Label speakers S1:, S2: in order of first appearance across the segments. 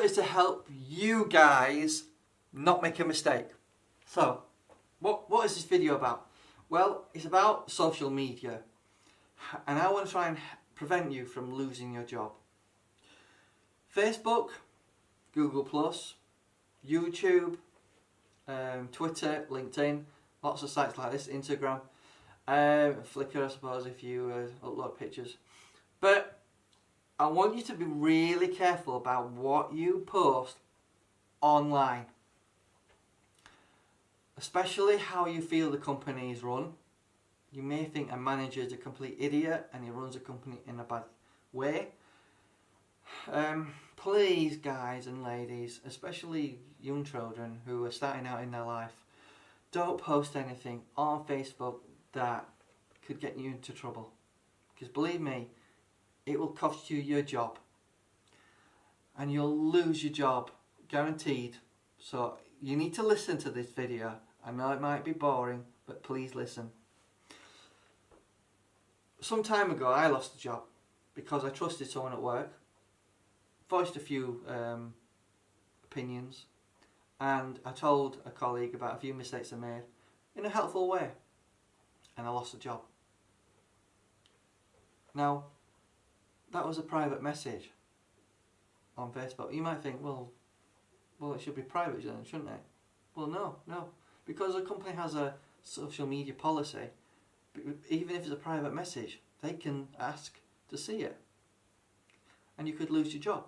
S1: is to help you guys not make a mistake. So, what is this video about? Well, it's about social media, and I want to try and prevent you from losing your job. Facebook, Google+, YouTube, Twitter, LinkedIn, lots of sites like this, Instagram, Flickr I suppose if you upload pictures. But I want you to be really careful about what you post online. Especially how you feel the company is run. You may think a manager is a complete idiot and he runs a company in a bad way. Please, guys and ladies, especially young children who are starting out in their life, don't post anything on Facebook that could get you into trouble. Because believe me, it will cost you your job. And you'll lose your job, guaranteed. So you need to listen to this video. I know it might be boring, but please listen. Some time ago I lost a job because I trusted someone at work, voiced a few opinions, and I told a colleague about a few mistakes I made in a helpful way, and I lost the job. Now, that was a private message on Facebook. You might think, well, it should be private then, shouldn't it? Well, no. Because a company has a social media policy, even if it's a private message, they can ask to see it. And you could lose your job.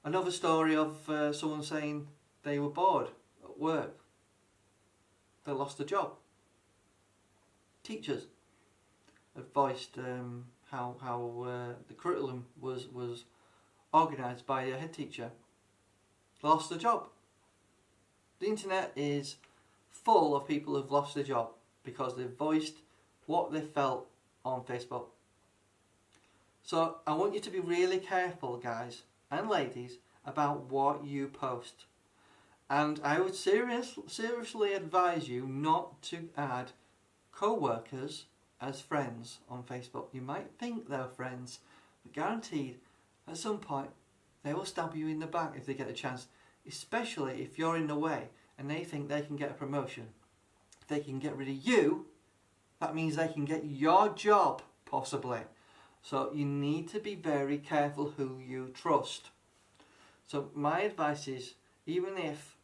S1: Another story of someone saying they were bored at work. They lost their job. Teachers have voiced how the curriculum was organised by a head teacher. They lost their job. The internet is full of people who've lost their job because they've voiced what they felt on Facebook. So I want you to be really careful, guys and ladies, about what you post. And I would seriously advise you not to add co-workers as friends on Facebook. You might think they're friends, but guaranteed at some point they will stab you in the back if they get a chance, especially if you're in the way and they think they can get a promotion. If they can get rid of you, that means they can get your job, possibly. So you need to be very careful who you trust. So my advice is, even if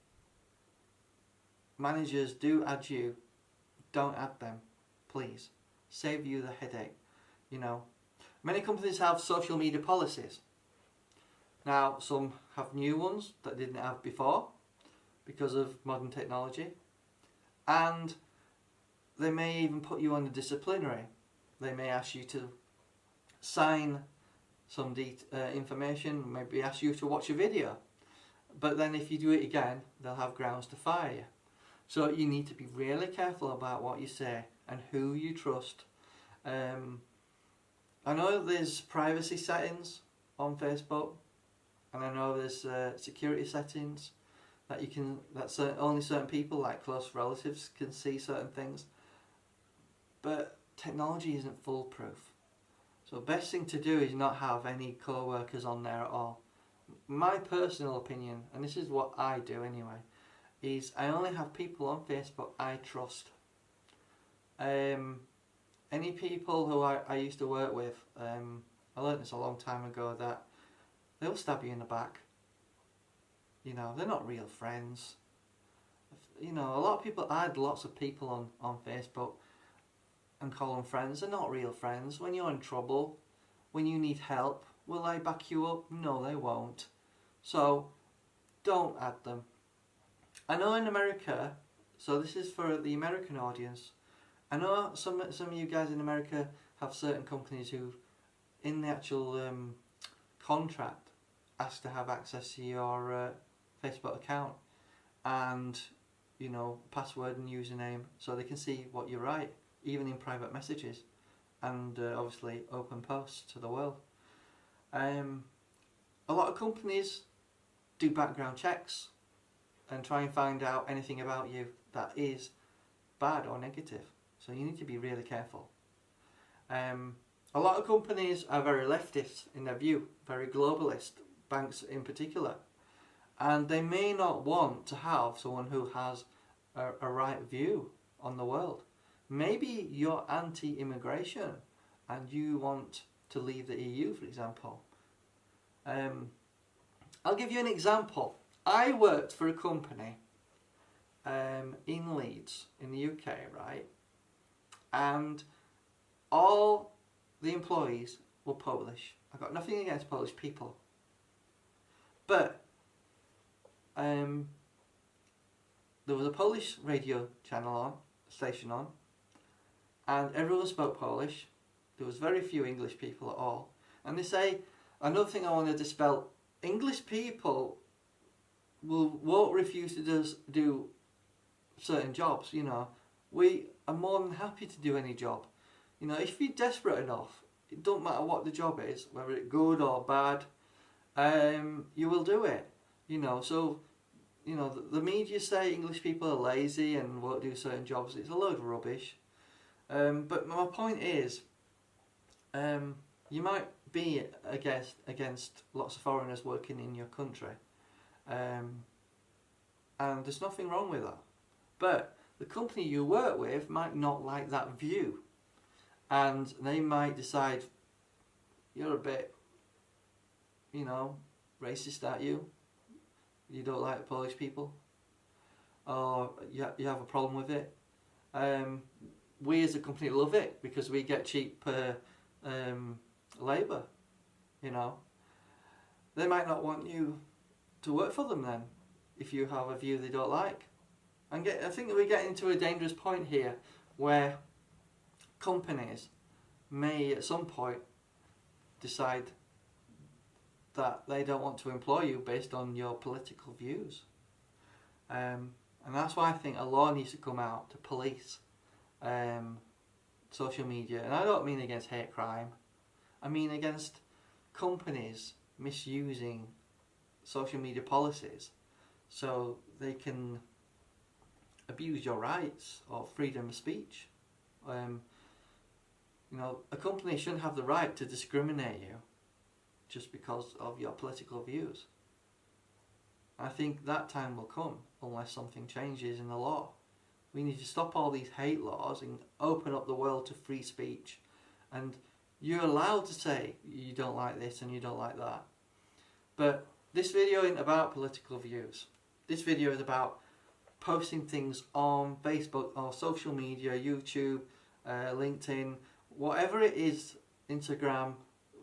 S1: managers do add you, don't add them, please. Save you the headache. You know, many companies have social media policies. Now, some have new ones that didn't have before because of modern technology, and they may even put you on the disciplinary. They may ask you to sign some information, maybe ask you to watch a video, but then if you do it again, they'll have grounds to fire you. So you need to be really careful about what you say and who you trust. I know there's privacy settings on Facebook, and I know there's security settings that only certain people, like close relatives, can see certain things. But technology isn't foolproof. So the best thing to do is not have any co-workers on there at all. My personal opinion, and this is what I do anyway, is I only have people on Facebook I trust. Any people who I used to work with, I learned this a long time ago, that they'll stab you in the back. You know, they're not real friends. You know, a lot of people add lots of people on Facebook and call them friends. They're not real friends. When you're in trouble, when you need help, will they back you up? No, they won't. So don't add them. I know in America, so this is for the American audience, I know some of you guys in America have certain companies who, in the actual contract, ask to have access to your Facebook account and, you know, password and username, so they can see what you write, even in private messages, and obviously open posts to the world. A lot of companies do background checks and try and find out anything about you that is bad or negative. So you need to be really careful. A lot of companies are very leftist in their view, very globalist, banks in particular. And they may not want to have someone who has a right view on the world. Maybe you're anti-immigration and you want to leave the EU, for example. I'll give you an example. I worked for a company in Leeds, in the UK, right? And all the employees were Polish. I've got nothing against Polish people. But there was a Polish radio station on, and everyone spoke Polish. There was very few English people at all. And they say, another thing I want to dispel, English people won't refuse to do certain jobs, you know. We are more than happy to do any job. You know, if you're desperate enough, it don't matter what the job is, whether it's good or bad, you will do it. You know, so, you know, the media say English people are lazy and won't do certain jobs. It's a load of rubbish. But my point is, you might be against lots of foreigners working in your country. And there's nothing wrong with that. But the company you work with might not like that view. And they might decide, you're a bit, you know, racist, aren't you? You don't like Polish people? Or you have a problem with it? We as a company love it because we get cheap labour, you know. They might not want you to work for them then, if you have a view they don't like. I think that we're getting to a dangerous point here where companies may at some point decide that they don't want to employ you based on your political views. And that's why I think a law needs to come out to police social media. And I don't mean against hate crime. I mean against companies misusing social media policies so they can abuse your rights or freedom of speech. You know, a company shouldn't have the right to discriminate you just because of your political views. I think that time will come unless something changes in the law. We need to stop all these hate laws and open up the world to free speech. And you're allowed to say you don't like this and you don't like that. But this video isn't about political views. This video is about posting things on Facebook or social media, YouTube, LinkedIn, whatever it is, Instagram,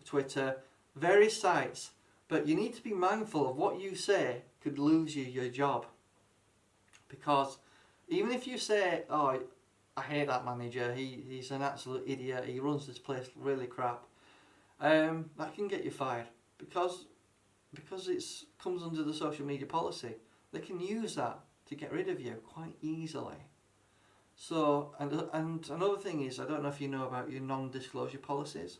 S1: Twitter, various sites. But you need to be mindful of what you say could lose you your job. Because even if you say, oh, I hate that manager, he's an absolute idiot, he runs this place really crap, that can get you fired. Because it comes under the social media policy. They can use that to get rid of you quite easily. So, and another thing is, I don't know if you know about your non-disclosure policies.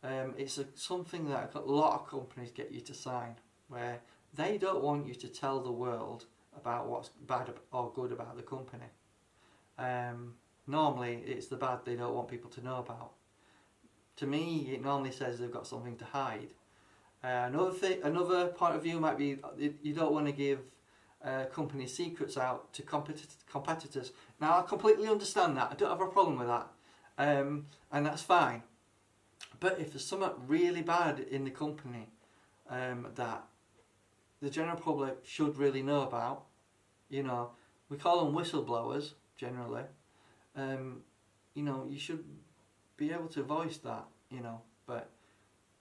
S1: It's something that a lot of companies get you to sign, where they don't want you to tell the world about what's bad or good about the company. Normally, it's the bad they don't want people to know about. To me, it normally says they've got something to hide. Another point of view might be you don't want to give company secrets out to competitors. Now, I completely understand that. I don't have a problem with that, and that's fine. But if there's something really bad in the company that the general public should really know about, you know, we call them whistleblowers generally. You know, you should be able to voice that, you know. But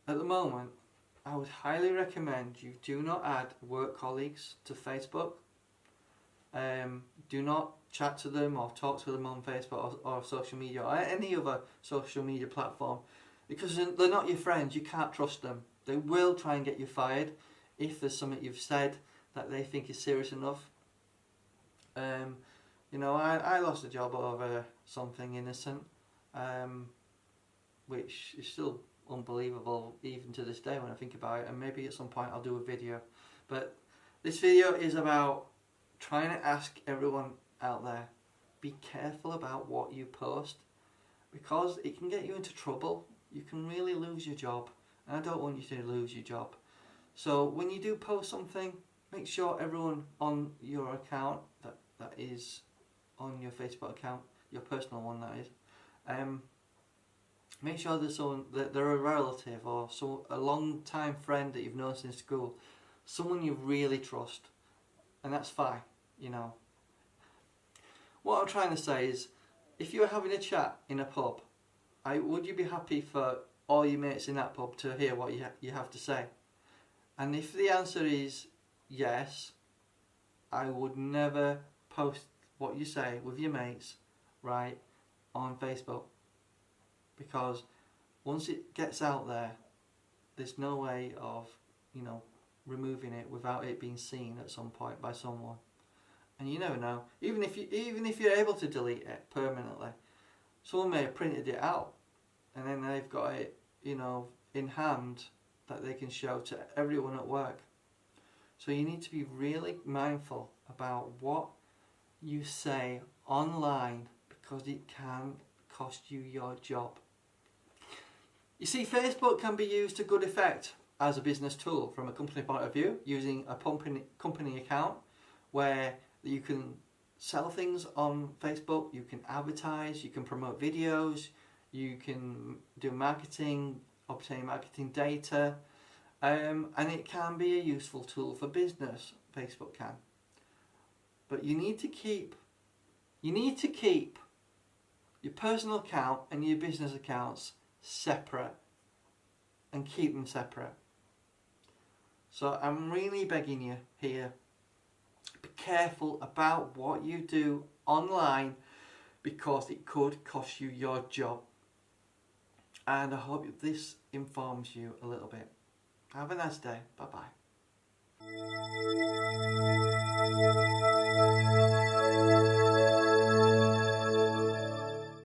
S1: at the moment, I would highly recommend you do not add work colleagues to Facebook. Do not chat to them or talk to them on Facebook or social media or any other social media platform, because they're not your friends. You can't trust them. They will try and get you fired if there's something you've said that they think is serious enough. You know, I lost a job over something innocent, which is still unbelievable even to this day when I think about it, and maybe at some point I'll do a video. But this video is about trying to ask everyone out there, be careful about what you post, because it can get you into trouble. You can really lose your job, and I don't want you to lose your job. So when you do post something, make sure everyone on your account, that is on your Facebook account, your personal one that is, make sure there's someone, that they're a relative or a long time friend that you've known since school, someone you really trust, and that's fine, you know. What I'm trying to say is, if you're having a chat in a pub, would you be happy for all your mates in that pub to hear what you have to say? And if the answer is yes, I would never post what you say with your mates, right, on Facebook. Because once it gets out there, there's no way of, you know, removing it without it being seen at some point by someone. And you never know. Even if you're able to delete it permanently, someone may have printed it out, and then they've got it, you know, in hand that they can show to everyone at work. So you need to be really mindful about what you say online, because it can cost you your job. You see, Facebook can be used to good effect as a business tool from a company point of view, using a company account where you can sell things on Facebook, you can advertise, you can promote videos, you can do marketing, obtain marketing data, and it can be a useful tool for business, Facebook can. But you need to keep your personal account and your business accounts separate, and keep them separate. So I'm really begging you here, be careful about what you do online, because it could cost you your job. And I hope this informs you a little bit. Have a nice day. Bye bye.